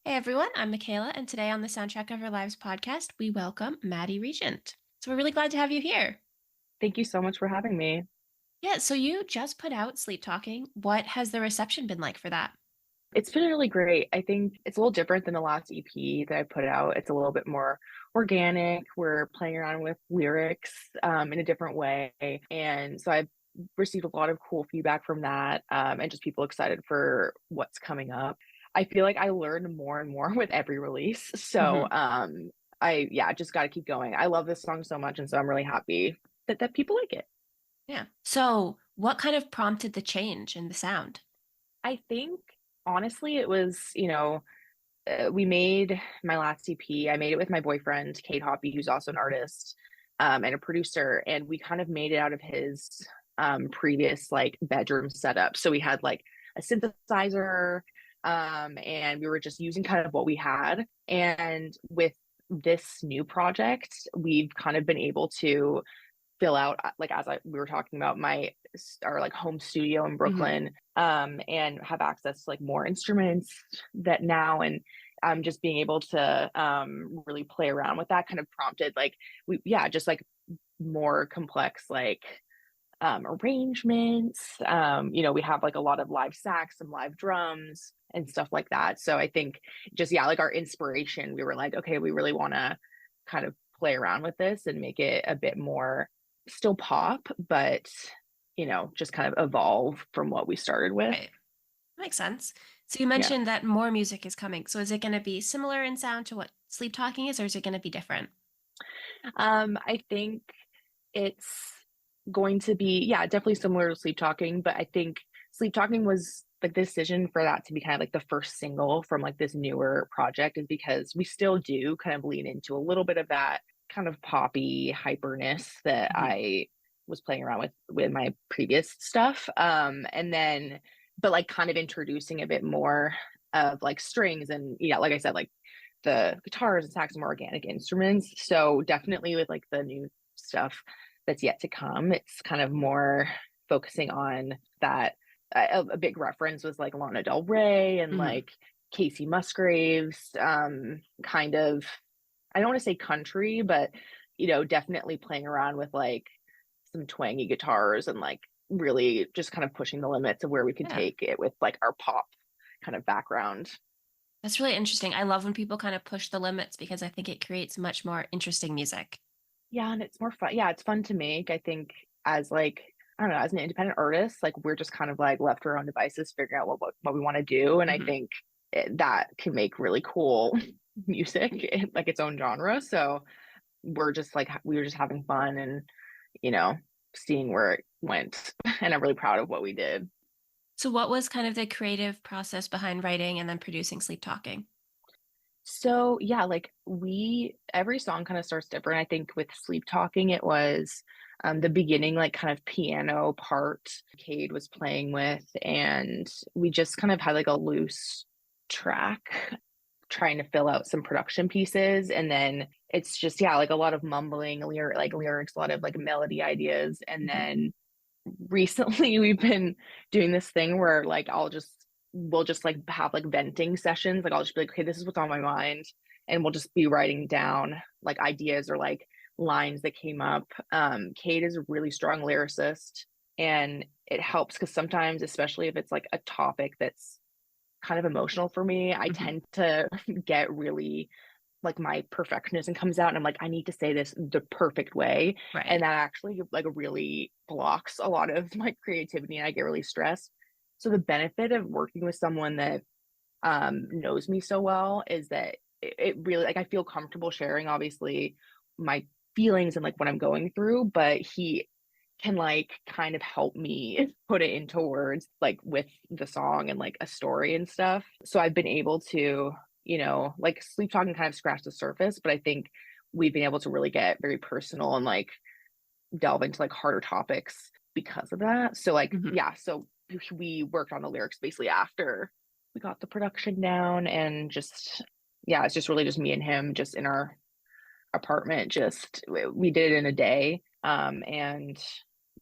Hey everyone, I'm Mackayla, and today on the Soundtrack of Our Lives podcast, we welcome Maddie Regent. So we're really glad to have you here. Thank you so much for having me. Yeah, so you just put out Sleep Talking. What has the reception been like for that? It's been really great. I think it's a little different than the last EP that I put out. It's a little bit more organic. We're playing around with lyrics in a different way. And so I've received a lot of cool feedback from that and just people excited for what's coming up. I feel like I learn more and more with every release. So Hmm. I just got to keep going. I love this song so much. And so I'm really happy that people like it. Yeah. So what kind of prompted the change in the sound? I think honestly, it was, we made my last EP. I made it with my boyfriend, Kate Hoppy, who's also an artist and a producer. And we kind of made it out of his previous like bedroom setup. So we had like a synthesizer and we were just using kind of what we had. And with this new project, we've kind of been able to fill out like we were talking about my our like home studio in Hmm. Brooklyn and have access to like more instruments that now and just being able to really play around with that kind of prompted like we yeah just like more complex like arrangements. We have like a lot of live sax and live drums and stuff like that. So I think just, yeah, like our inspiration, we were like, okay, we really want to kind of play around with this and make it a bit more still pop, but, just kind of evolve from what we started with. Right. Makes sense. So you Yeah. mentioned that more music is coming. So is it going to be similar in sound to what Sleep Talking is, or is it going to be different? I think it's going to be, yeah, definitely similar to Sleep Talking, but I think Sleep Talking was like the decision for that to be kind of like the first single from like this newer project is because we still do kind of lean into a little bit of that kind of poppy hyperness that Hmm. I was playing around with my previous stuff. And then but like kind of introducing a bit more of like strings and yeah, like I said, like the guitars and sax and more organic instruments. So definitely with like the new stuff that's yet to come, it's kind of more focusing on that. A big reference was like Lana Del Rey and Hmm. like Kacey Musgraves, kind of. I don't want to say country, but definitely playing around with like some twangy guitars and like really just kind of pushing the limits of where we could Yeah. take it with like our pop kind of background. That's really interesting. I love when people kind of push the limits because I think it creates much more interesting music. Yeah, and it's more fun. Yeah, it's fun to make. I think as like I don't know, as an independent artist, like we're just kind of like left to our own devices, figuring out what we want to do, and I Hmm. think that can make really cool music in like its own genre. So we're just like we were just having fun and you know seeing where it went, and I'm really proud of what we did. So, what was kind of the creative process behind writing and then producing Sleep Talking? So yeah, like we every song kind of starts different. I think with Sleep Talking, it was the beginning, like kind of piano part Cade was playing with, and we just kind of had like a loose track trying to fill out some production pieces. And then it's just, yeah, like a lot of mumbling, like lyrics, a lot of like melody ideas. And Hmm. then recently we've been doing this thing where like we'll just like have like venting sessions. Like I'll just be like, okay, this is what's on my mind. And we'll just be writing down like ideas or like lines that came up. Kate is a really strong lyricist and it helps because sometimes, especially if it's like a topic that's kind of emotional for me, I Hmm. tend to get really like my perfectionism comes out and I'm like, I need to say this the perfect way. And Right. that actually like really blocks a lot of my creativity and I get really stressed. So the benefit of working with someone that knows me so well is that it really like I feel comfortable sharing obviously my feelings and like what I'm going through, but he can like kind of help me put it into words like with the song and like a story and stuff. So I've been able to, like Sleep Talking kind of scratch the surface, but I think we've been able to really get very personal and like delve into like harder topics because of that. So like Hmm. yeah, so we worked on the lyrics basically after we got the production down and just yeah, it's just really just me and him just in our apartment just we did it in a day and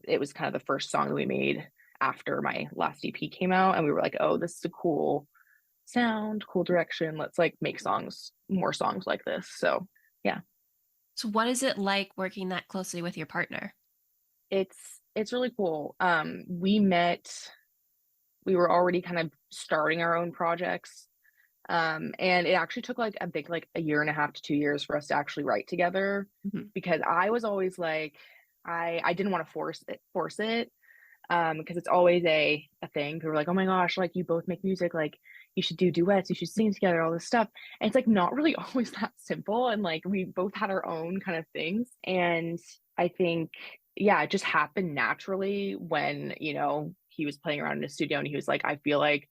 it was kind of the first song that we made after my last EP came out and we were like, "Oh, this is a cool sound, cool direction. Let's like make more songs like this. So yeah, So what is it like working that closely with your partner? it's really cool. We were already kind of starting our own projects. And it actually took like a year and a half to 2 years for us to actually write together Mhm. because I was always like, I didn't want to force it. Because it's always a thing. People are like, oh my gosh, like you both make music, like you should do duets, you should sing together, all this stuff. And it's like not really always that simple. And like we both had our own kind of things. And I think, yeah, it just happened naturally when, he was playing around in the studio and he was like, I feel like,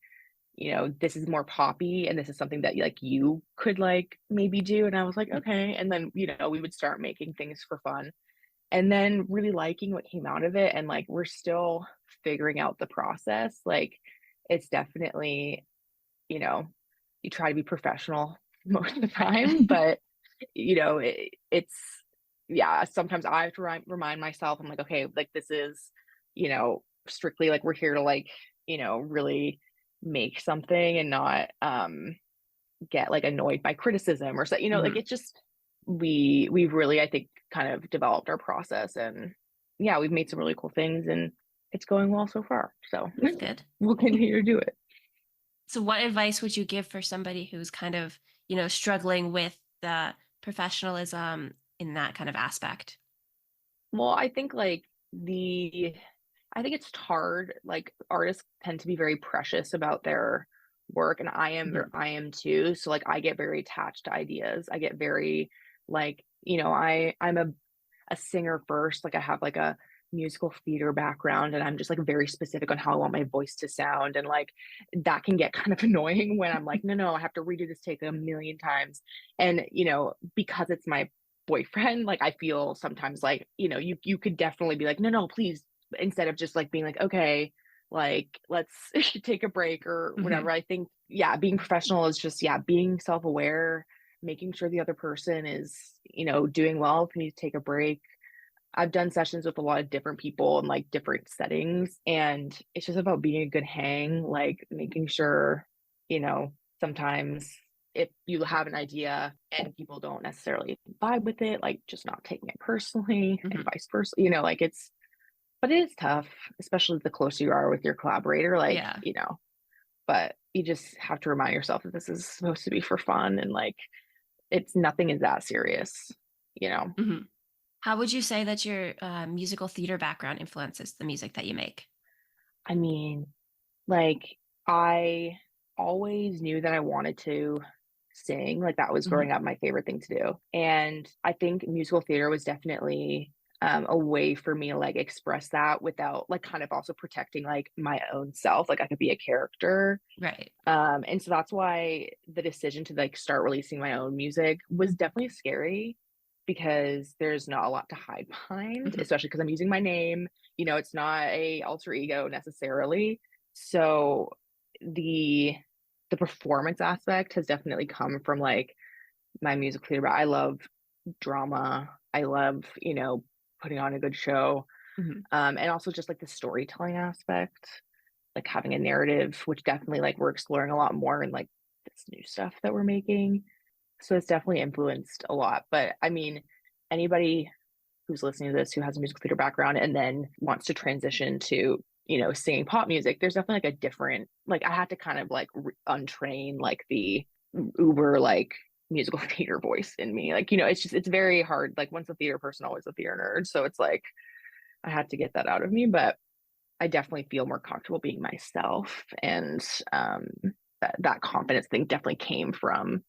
this is more poppy and this is something that like you could like maybe do. And I was like, okay. And then, we would start making things for fun and then really liking what came out of it. And like we're still figuring out the process. Like it's definitely, you know, you try to be professional most of the time, but it's yeah, sometimes I have to remind myself, I'm like, okay, like this is, strictly like we're here to like, really make something and not get like annoyed by criticism or so, like Mhm. it's just we've really, I think, kind of developed our process and yeah, we've made some really cool things and it's going well so far. So That's good. we'll continue to do it. So what advice would you give for somebody who's kind of, struggling with the professionalism in that kind of aspect? Well, I think it's hard. Like artists tend to be very precious about their work, and Mhm. I am too. So like I get very attached to ideas. I get very like, I'm a singer first. Like I have like a musical theater background and I'm just like very specific on how I want my voice to sound. And like that can get kind of annoying when I'm like, no, no, I have to redo this take a million times. And, because it's my boyfriend, like I feel sometimes like, you could definitely be like, no, no, please, instead of just like being like, okay, like let's take a break or whatever. Mhm. I think, yeah, being professional is just, yeah, being self-aware, making sure the other person is, doing well if you need to take a break. I've done sessions with a lot of different people in like different settings, and it's just about being a good hang, like making sure, sometimes if you have an idea and people don't necessarily vibe with it, like just not taking it personally and Mhm. vice versa, but it is tough, especially the closer you are with your collaborator, like, Yeah. but you just have to remind yourself that this is supposed to be for fun and like it's nothing is that serious, you know. Mhm. How would you say that your musical theater background influences the music that you make? I mean, like, I always knew that I wanted to sing, like, that was growing Mhm. up my favorite thing to do, and I think musical theater was definitely, a way for me to, like, express that without, like, kind of also protecting, like, my own self, like, I could be a character, Right. and so that's why the decision to, like, start releasing my own music was definitely scary because there's not a lot to hide behind, Mhm. especially because 'cause I'm using my name, it's not a alter ego necessarily. So the the performance aspect has definitely come from, like, my music theater, but I love drama. I love, putting on a good show, Mhm. and also just, like, the storytelling aspect, like, having a narrative, which definitely, like, we're exploring a lot more in, like, this new stuff that we're making. So it's definitely influenced a lot, but, I mean, anybody who's listening to this who has a musical theater background and then wants to transition to, singing pop music, there's definitely like a different like I had to kind of like untrain like the uber like musical theater voice in me. Like, it's very hard. Like once a theater person, always a theater nerd. So it's like I had to get that out of me, but I definitely feel more comfortable being myself. And that confidence thing definitely came from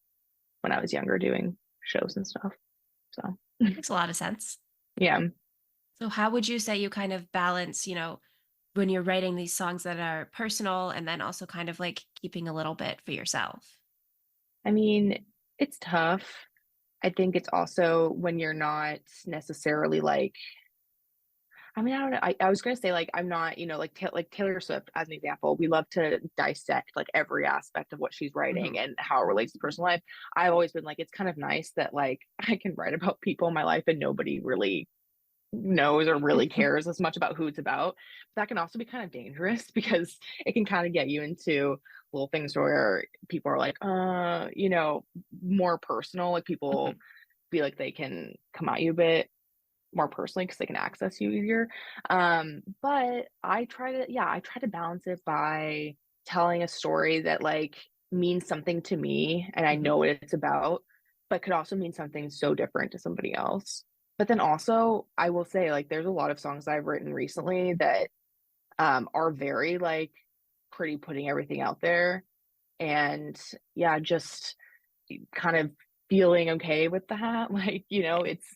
when I was younger doing shows and stuff. So That makes a lot of sense. yeah. So how would you say you kind of balance, when you're writing these songs that are personal and then also kind of like keeping a little bit for yourself? I mean, it's tough. I think it's also when you're not necessarily like I mean, I don't know. I was gonna say like I'm not, like Taylor Swift as an example. We love to dissect like every aspect of what she's writing Mhm. and how it relates to personal life. I've always been like, it's kind of nice that like I can write about people in my life and nobody really knows or really cares as much about who it's about. That can also be kind of dangerous because it can kind of get you into little things where people are like, more personal. Like people Mhm. feel like they can come at you a bit more personally because they can access you easier. But I try to balance it by telling a story that like means something to me and I Mhm. know what it's about, but could also mean something so different to somebody else. But then also, I will say, like, there's a lot of songs I've written recently that are very like pretty putting everything out there. And yeah, just kind of feeling okay with that. Like, it's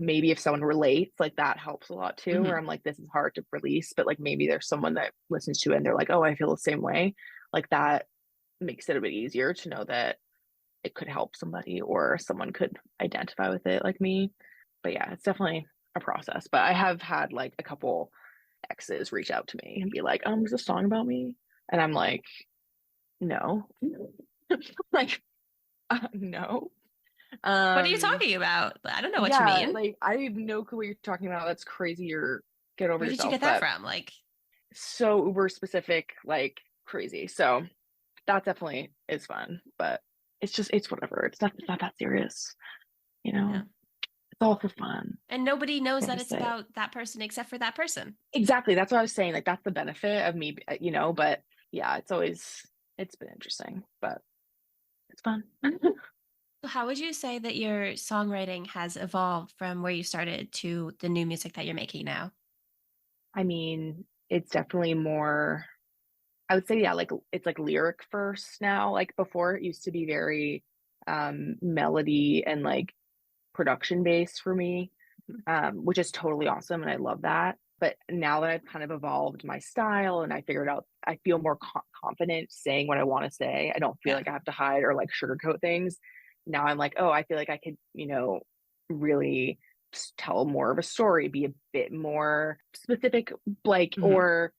maybe if someone relates, like that helps a lot too, where Mhm. I'm like, this is hard to release, but like maybe there's someone that listens to it and they're like, oh, I feel the same way. Like that makes it a bit easier to know that it could help somebody or someone could identify with it like me. But yeah, it's definitely a process. But I have had like a couple exes reach out to me and be like, is this song about me? And I'm like, no. Like, no. What are you Um, talking about? I don't know what you yeah, mean. like I have no clue what you're talking about. That's crazy or get over Where did you yourself, get that but from? Like, so uber specific, like crazy. So that definitely is fun, but it's whatever. It's not that serious, you know. yeah. It's all for fun. And nobody knows What that I it's say. about that person except for that person. Exactly. That's what I was saying. Like that's the benefit of me, but yeah, it's been interesting, but it's fun. So how would you say that your songwriting has evolved from where you started to the new music that you're making now? I mean, it's definitely more, I would say, yeah, like it's like lyric first now. Like before it used to be very melody and like production based for me, Mhm. which is totally awesome and I love that. But now that I've kind of evolved my style and I figured out, I feel more confident saying what I want to say. I don't feel Yeah. like I have to hide or like sugarcoat things. Now I'm like, oh, I feel like I could, really tell more of a story, be a bit more specific, like, Hmm. or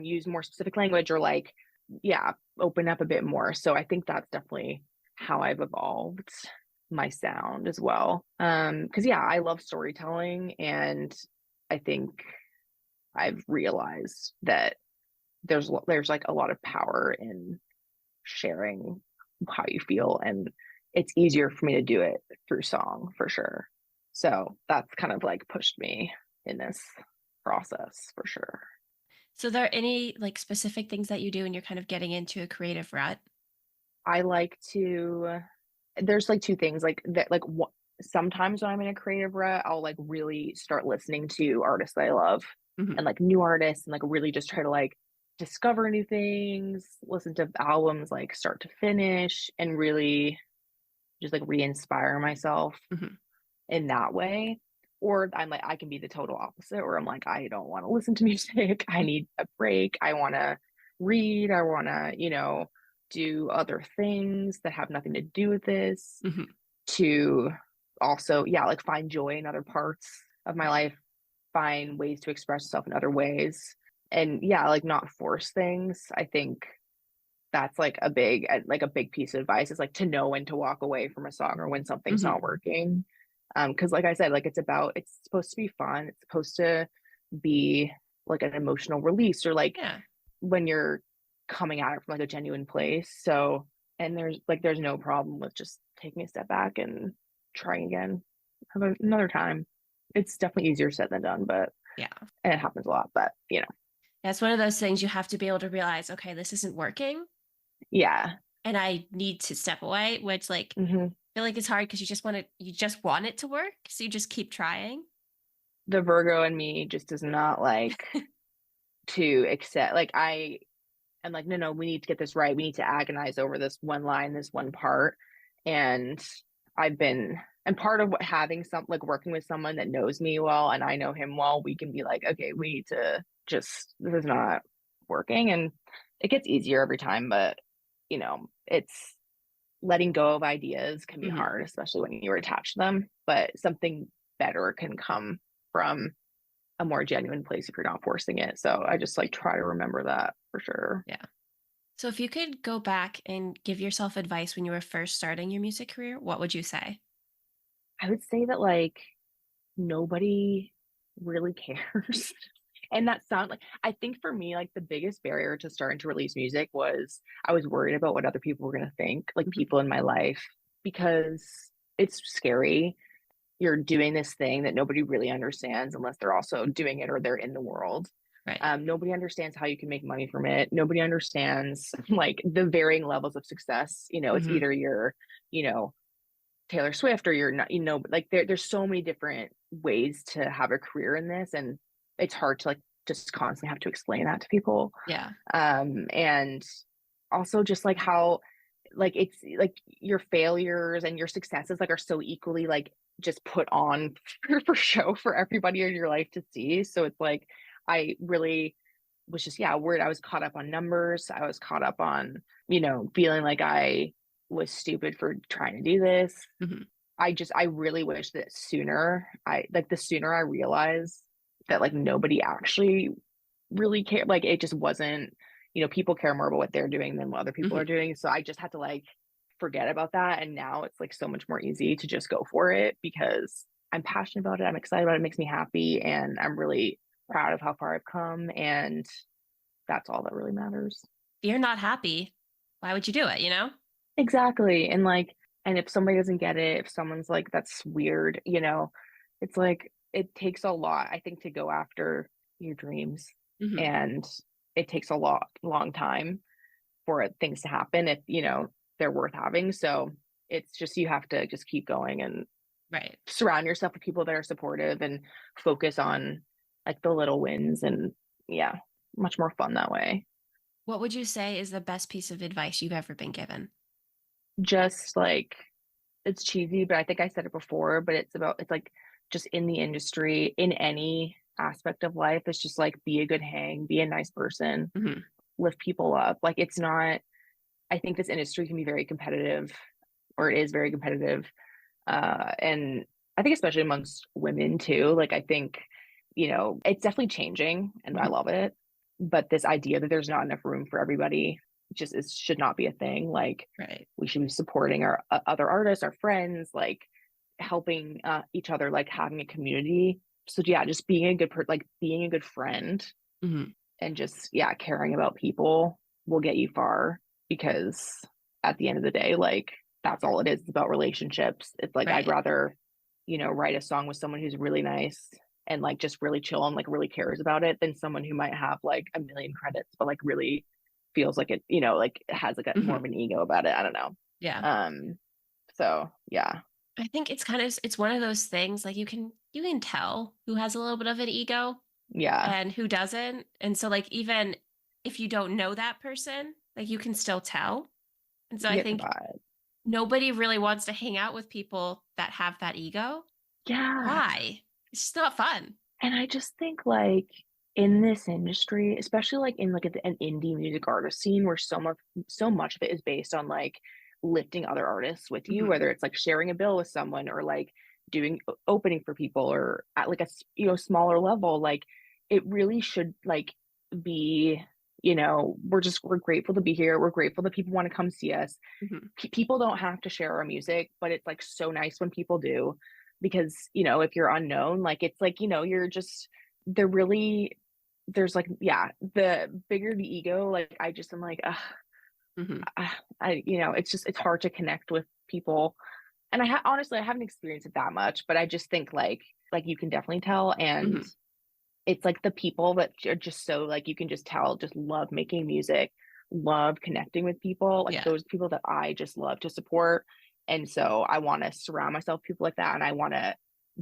use more specific language or like, yeah, open up a bit more. So I think that's definitely how I've evolved my sound as well. Because yeah, I love storytelling, and I think I've realized that there's like a lot of power in sharing how you feel, and it's easier for me to do it through song for sure. So that's kind of like pushed me in this process for sure. So there are any like specific things that you do when you're kind of getting into a creative rut? I like to there's like two things like that like what sometimes when I'm in a creative rut, I'll like really start listening to artists that I love Hmm. and like new artists and like really just try to like discover new things, listen to albums like start to finish and really just like re-inspire myself Hmm. in that way. Or I'm like I can be the total opposite where I'm like I don't want to listen to music. I need a break. I want to read. I want to, do other things that have nothing to do with this Hmm. to also, yeah, like find joy in other parts of my life, find ways to express yourself in other ways. And yeah, like not force things. I think that's like a big piece of advice is like to know when to walk away from a song or when something's Hmm. not working. Because like I said, like it's supposed to be fun. It's supposed to be like an emotional release or like Yeah. when you're coming at it from like a genuine place. So, and there's no problem with just taking a step back and trying again have another time. It's definitely easier said than done, but Yeah. and it happens a lot, but That's one of those things you have to be able to realize, okay, this isn't working yeah. and I need to step away, which like Hmm. I feel like it's hard because you just want it to work. So you just keep trying. The Virgo in me just does not like to accept like I am like, no, we need to get this right. We need to agonize over this one line, this one part. And and part of what having some like working with someone that knows me well and I know him well, we can be like, okay, we need to this is not working. And it gets easier every time, but it's letting go of ideas can be Hmm. hard, especially when you're attached to them. But something better can come from a more genuine place if you're not forcing it. So I just like try to remember that for sure. Yeah. So if you could go back and give yourself advice when you were first starting your music career, what would you say? I would say that like nobody really cares? And that sound like, I think for me, like the biggest barrier to starting to release music was I was worried about what other people were going to think, like Mhm. people in my life, because it's scary. You're doing this thing that nobody really understands unless they're also doing it or they're in the world. Right. Nobody understands how you can make money from it. Nobody understands like the varying levels of success. It's Hmm. either you're, you know, Taylor Swift or you're not, like there's so many different ways to have a career in this. And it's hard to like just constantly have to explain that to people. Yeah. And also just like how like it's like your failures and your successes like are so equally like just put on for show for everybody in your life to see. So it's like I really was just worried. I was caught up on numbers. I was caught up on, feeling like I was stupid for trying to do this. Hmm. I really wish that the sooner I realized that like nobody actually really cared. Like it just wasn't, people care more about what they're doing than what other people are Hmm. doing. So I just had to like forget about that. And now it's like so much more easy to just go for it because I'm passionate about it. I'm excited about it. It makes me happy. And I'm really proud of how far I've come. And that's all that really matters. If you're not happy, why would you do it, you know? Exactly. And like, and if somebody doesn't get it, if someone's like, that's weird, it's like, it takes a lot, I think, to go after your dreams. Hmm. And it takes a long time for things to happen if, they're worth having. So it's just, you have to just keep going and Right. surround yourself with people that are supportive and focus on like the little wins. And yeah, much more fun that way. What would you say is the best piece of advice you've ever been given? Just like, it's cheesy, but I think I said it before, but it's like just in the industry, in any aspect of life, it's just like be a good hang, be a nice person, Hmm. lift people up. Like it's not, I think this industry can be very competitive, or it is very competitive. And I think especially amongst women too. Like I think, it's definitely changing and I Hmm. love it. But this idea that there's not enough room for everybody should not be a thing. Like Right. we should be supporting our other artists, our friends, like helping each other, like having a community. So yeah, just being a like being a good friend Hmm. and just caring about people will get you far, because at the end of the day, like that's all it is. It's about relationships. It's like I'd Right. rather, write a song with someone who's really nice and like just really chill and like really cares about it than someone who might have like a million credits but like really feels like it, like has like a more Hmm. of an ego about it. I don't know. Yeah. Um, so yeah. I think it's one of those things like you can tell who has a little bit of an ego Yeah. and who doesn't. And so like even if you don't know that person, like you can still tell. And so You I get the think vibe. nobody really wants to hang out with people that have that ego. Yeah. Why? It's just not fun. And I just think like in this industry, especially like in like an indie music artist scene where so much of it is based on like lifting other artists with you, Hmm. whether it's like sharing a bill with someone or like doing opening for people or at like a smaller level, like it really should like be, we're grateful to be here. We're grateful that people want to come see us. Hmm. People don't have to share our music, but it's like so nice when people do, because if you're unknown, like it's like you're just they're really there's like the bigger the ego, like I just am like Hmm. it's just it's hard to connect with people. And honestly I haven't experienced it that much, but I just think like you can definitely tell. And Hmm. it's like the people that are just so like you can just tell just love making music, love connecting with people, like Yeah. those people that I just love to support. And so I want to surround myself with people like that, and I want to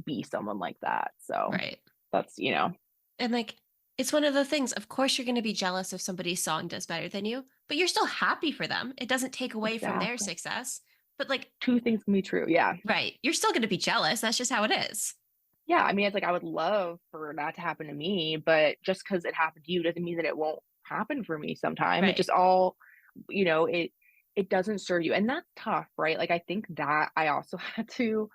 be someone like that. So Right. that's And like, it's one of the things, of course, you're going to be jealous if somebody's song does better than you, but you're still happy for them. It doesn't take away from their exactly, success. But like, two things can be true. Yeah. right, you're still going to be jealous. That's just how it is. Yeah, I mean, it's like I would love for that to happen to me, but just because it happened to you doesn't mean that it won't happen for me sometime. It Right. just all, it doesn't serve you, and that's tough, right? Like I think that I also had to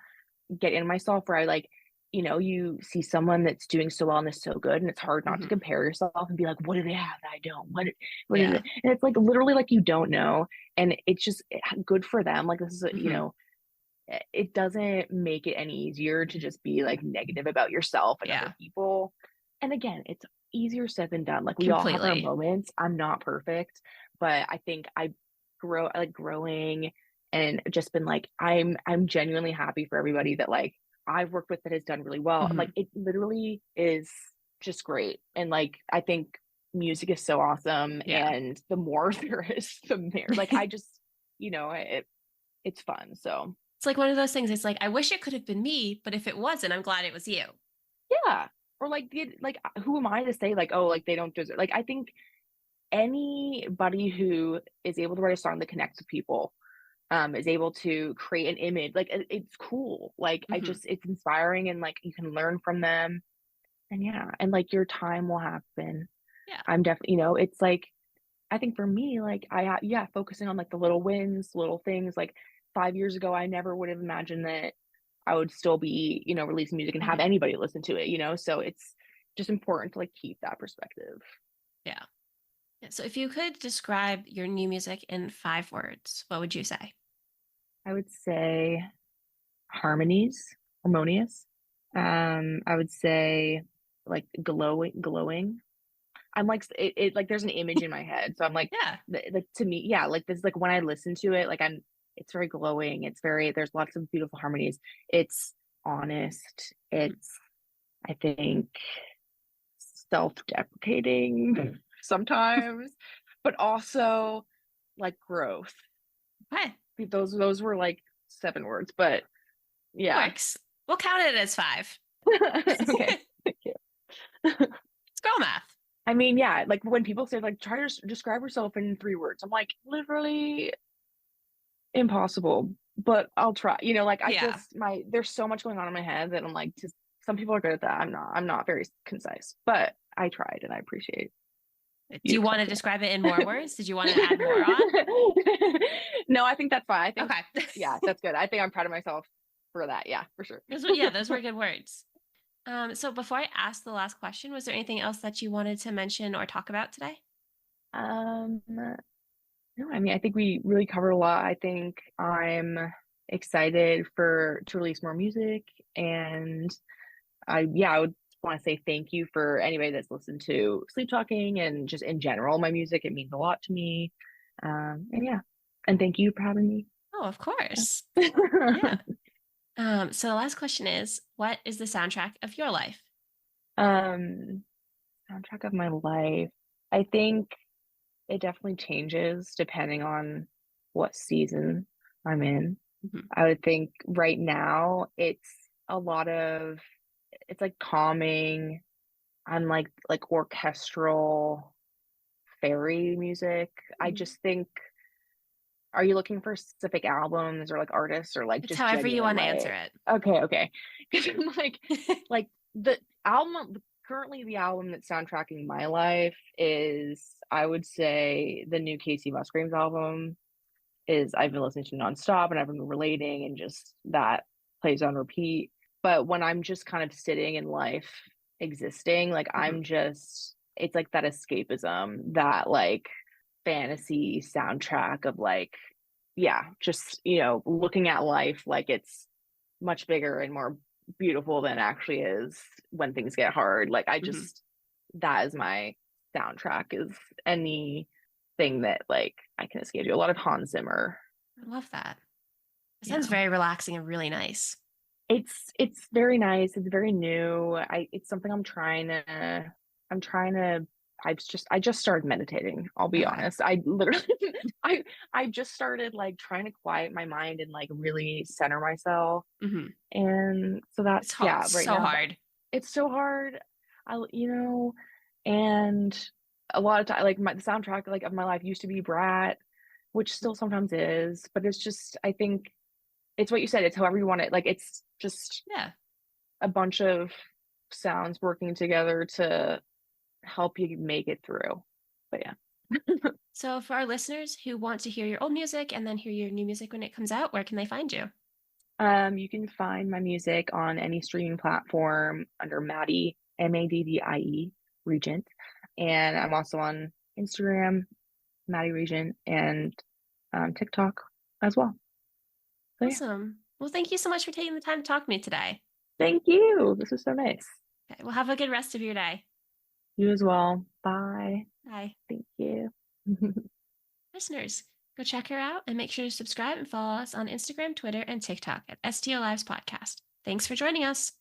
get in myself where I like, you see someone that's doing so well and is so good, and it's hard not to Hmm. compare yourself and be like, what do they have that I don't? What is it? Yeah. And it's like literally like you don't know, and it's just good for them. Like this is Hmm. it doesn't make it any easier to just be like negative about yourself and other Yeah, people. And again, it's easier said than done. Like we all have our completely. moments. I'm not perfect, but I think I like growing and just been like, I'm genuinely happy for everybody that like I've worked with that has done really well. And like Mhm. it literally is just great. And like I think music is so awesome. Yeah. And the more there is, the more like I just, it's fun. So It's like one of those things. It's like, I wish it could have been me, but if it wasn't, I'm glad it was you. yeah. Or like who am I to say like, oh, like they don't deserve like I think anybody who is able to write a song that connects with people, is able to create an image, like it's cool. Like Hmm. it's inspiring and like you can learn from them. And yeah, and like your time will happen. Yeah. I'm definitely, it's like I think for me, like yeah, focusing on like the little wins, little things. Like 5 years ago, I never would have imagined that I would still be, releasing music and have Hmm. anybody listen to it. So it's just important to like keep that perspective. Yeah. Yeah. So if you could describe your new music in 5 words, what would you say? I would say harmonious. I would say like glowing. I'm like like there's an image in my head, so I'm like, Yeah. like to me, yeah, like this like when I listen to it, like it's very glowing. It's very there's lots of beautiful harmonies. It's honest. Mhm. It's I think self-deprecating sometimes, but also like growth. Okay. Those were like 7 words, but It yeah. works. We'll count it as five. Okay, It's thank you. girl math. I mean, yeah, like when people say like try to describe yourself in 3 words, I'm like literally impossible, but I'll try. Like I Yeah. just there's so much going on in my head that I'm like, just some people are good at that. I'm not very concise, but I tried and I appreciate Do you you want to accepting describe it in more it. words? Did you want to add more on? No, I think that's fine. I think Okay. yeah, that's good. I think I'm proud of myself for that. Yeah, for sure. Those were good words. So before I ask the last question, was there anything else that you wanted to mention or talk about today? No, I mean, I think we really covered a lot. I think I'm excited to release more music, and I would want to say thank you for anybody that's listened to Sleep Talking and just in general my music. It means a lot to me. And yeah, and thank you for having me. Oh, of course. Yeah. Yeah. So the last question is, what is the soundtrack of your life? um, Soundtrack of my life. I think it definitely changes depending on what season I'm in. Mhm. I would think right now it's like calming. I'm like orchestral fairy music. I Mhm. just think, are you looking for specific albums or like artists or like It's just however you genuine want to answer like it. okay. Because I'm like the album currently the album that's soundtracking my life is I would say the new Kacey Musgraves album is I've been listening to nonstop and I've been relating and just that plays on repeat. But when I'm just kind of sitting in life existing, like Mhm. it's like that escapism, that like fantasy soundtrack of like, yeah, just, looking at life like it's much bigger and more beautiful than it actually is when things get hard. Like Mhm. that is my soundtrack is anything that like I can escape to. A lot of Hans Zimmer. I love that. It sounds Yeah. very relaxing and really nice. It's very nice. It's very new. It's something I'm trying to I just started meditating. I'll be Okay. honest. I literally I I just started like trying to quiet my mind and like really center myself. Hmm. And so that It's hard. yeah, It's right so now hard. it's so hard. And a lot of time like the soundtrack like of my life used to be Brat, which still sometimes is, but it's just I think it's what you said, it's however you want it. Like it's just Yeah. a bunch of sounds working together to help you make it through. But yeah. So for our listeners who want to hear your old music and then hear your new music when it comes out, where can they find you? You can find my music on any streaming platform under Maddie, Maddie Regent. And I'm also on Instagram, Maddie Regent, and TikTok as well. So yeah. Awesome. Well, thank you so much for taking the time to talk to me today. Thank you. This was so nice. Okay, well, have a good rest of your day. You as well. Bye. Bye. Thank you. Listeners, go check her out and make sure to subscribe and follow us on Instagram, Twitter, and TikTok at STO Lives Podcast. Thanks for joining us.